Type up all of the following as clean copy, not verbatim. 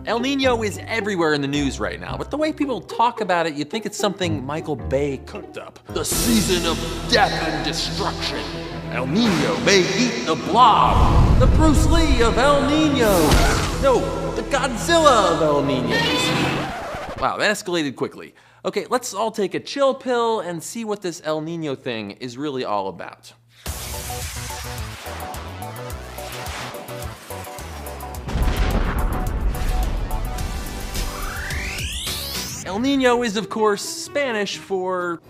El Nino is everywhere in the news right now, but the way people talk about it, you'd think it's something Michael Bay cooked up. The season of death and destruction. El Nino may eat the Blob. The Bruce Lee of El Nino. No, the Godzilla of El Ninos. Wow, that escalated quickly. Okay, let's all take a chill pill and see what this El Nino thing is really all about. El Nino is, of course, Spanish for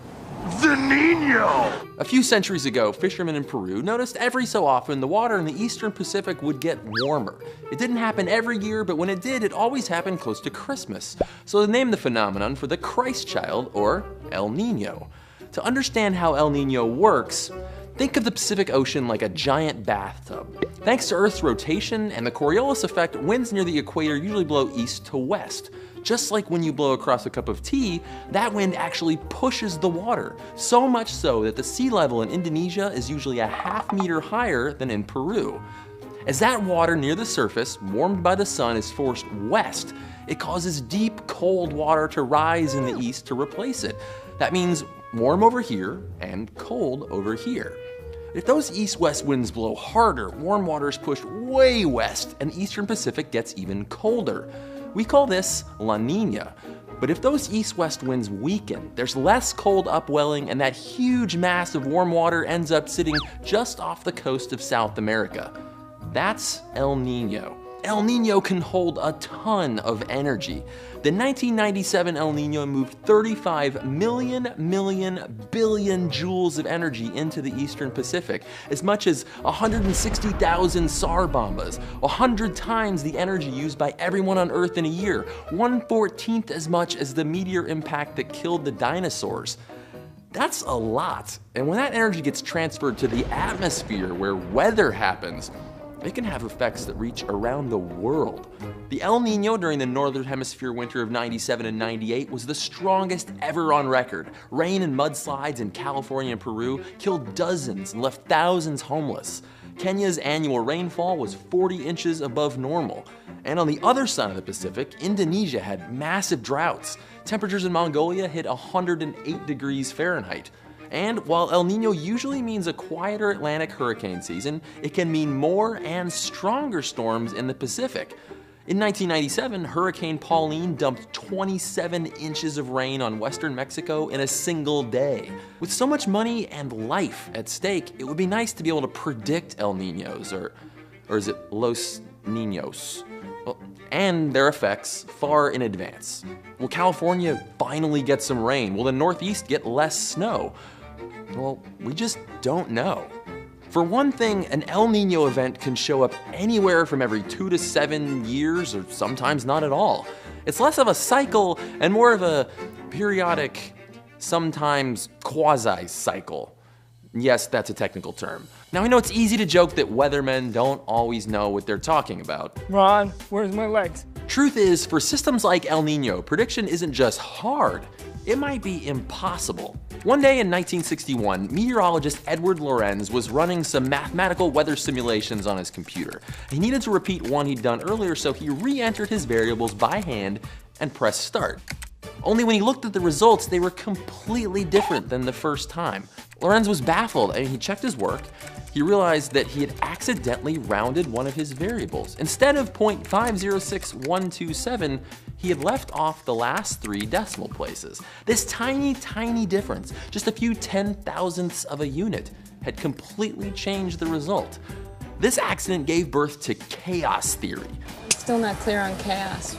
the Nino. A few centuries ago, fishermen in Peru noticed every so often the water in the eastern Pacific would get warmer. It didn't happen every year, but when it did, it always happened close to Christmas. So they named the phenomenon for the Christ child, or El Nino. To understand how El Nino works, think of the Pacific Ocean like a giant bathtub. Thanks to Earth's rotation and the Coriolis effect, winds near the equator usually blow east to west. Just like when you blow across a cup of tea, that wind actually pushes the water, so much so that the sea level in Indonesia is usually a ½ meter higher than in Peru. As that water near the surface, warmed by the sun, is forced west, it causes deep, cold water to rise in the east to replace it. That means warm over here and cold over here. If those east-west winds blow harder, warm water is pushed way west and the eastern Pacific gets even colder. We call this La Nina. But if those east-west winds weaken, there's less cold upwelling and that huge mass of warm water ends up sitting just off the coast of South America. That's El Nino. El Nino can hold a ton of energy. The 1997 El Nino moved 35 billion joules of energy into the eastern Pacific, as much as 160,000 SAR bombas, 100 times the energy used by everyone on Earth in a year, 1/14 as much as the meteor impact that killed the dinosaurs. That's a lot, and when that energy gets transferred to the atmosphere where weather happens, it can have effects that reach around the world. The El Nino during the Northern Hemisphere winter of '97 and '98 was the strongest ever on record. Rain and mudslides in California and Peru killed dozens and left thousands homeless. Kenya's annual rainfall was 40 inches above normal. And on the other side of the Pacific, Indonesia had massive droughts. Temperatures in Mongolia hit 108 degrees Fahrenheit. And while El Nino usually means a quieter Atlantic hurricane season, it can mean more and stronger storms in the Pacific. In 1997, Hurricane Pauline dumped 27 inches of rain on western Mexico in a single day. With so much money and life at stake, it would be nice to be able to predict El Ninos, or is it Los Ninos? Well, and their effects far in advance. Will California finally get some rain? Will the Northeast get less snow? Well, we just don't know. For one thing, an El Nino event can show up anywhere from every 2 to 7 years, or sometimes not at all. It's less of a cycle and more of a periodic, sometimes quasi-cycle. Yes, that's a technical term. Now, I know it's easy to joke that weathermen don't always know what they're talking about. Ron, where's my legs? Truth is, for systems like El Nino, prediction isn't just hard, it might be impossible. One day in 1961, meteorologist Edward Lorenz was running some mathematical weather simulations on his computer. He needed to repeat one he'd done earlier, so he re-entered his variables by hand and pressed start. Only when he looked at the results, they were completely different than the first time. Lorenz was baffled, and he checked his work. He realized that he had accidentally rounded one of his variables. Instead of 0.506127, he had left off the last 3 decimal places. This tiny, tiny difference, just a few 10,000ths of a unit, had completely changed the result. This accident gave birth to chaos theory. Still not clear on chaos.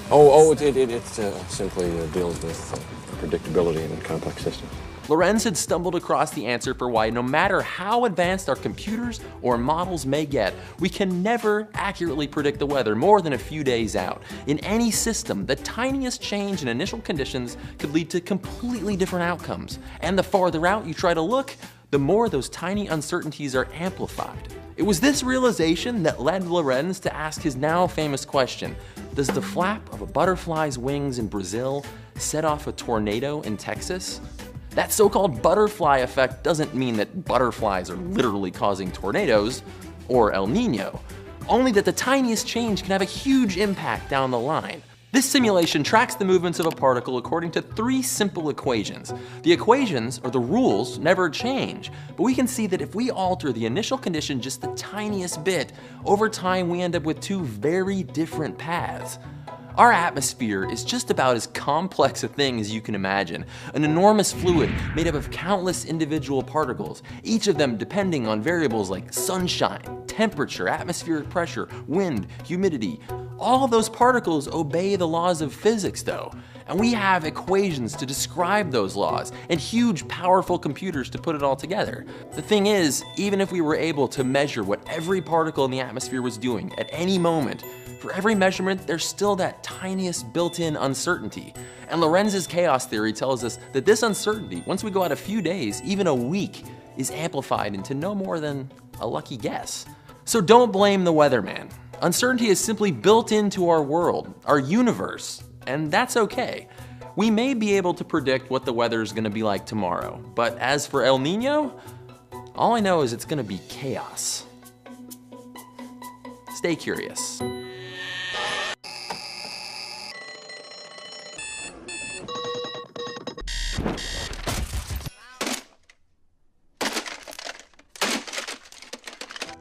It simply deals with predictability in complex systems. Lorenz had stumbled across the answer for why no matter how advanced our computers or models may get, we can never accurately predict the weather more than a few days out. In any system, the tiniest change in initial conditions could lead to completely different outcomes. And the farther out you try to look, the more those tiny uncertainties are amplified. It was this realization that led Lorenz to ask his now famous question: does the flap of a butterfly's wings in Brazil set off a tornado in Texas? That so-called butterfly effect doesn't mean that butterflies are literally causing tornadoes or El Nino. only that the tiniest change can have a huge impact down the line. This simulation tracks the movements of a particle according to 3 simple equations. The equations, or the rules, never change, but we can see that if we alter the initial condition just the tiniest bit, over time we end up with 2 very different paths. Our atmosphere is just about as complex a thing as you can imagine. An enormous fluid made up of countless individual particles, each of them depending on variables like sunshine, temperature, atmospheric pressure, wind, humidity. All of those particles obey the laws of physics though, and we have equations to describe those laws and huge powerful computers to put it all together. The thing is, even if we were able to measure what every particle in the atmosphere was doing at any moment, for every measurement, there's still that tiniest built-in uncertainty. And Lorenz's chaos theory tells us that this uncertainty, once we go out a few days, even a week, is amplified into no more than a lucky guess. So don't blame the weatherman. Uncertainty is simply built into our world, our universe, and that's okay. We may be able to predict what the weather is gonna be like tomorrow, but as for El Nino, all I know is it's gonna be chaos. Stay curious.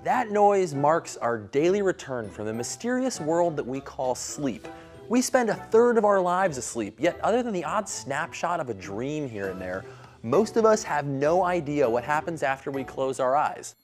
That noise marks our daily return from the mysterious world that we call sleep. We spend 1/3 of our lives asleep, yet other than the odd snapshot of a dream here and there, most of us have no idea what happens after we close our eyes.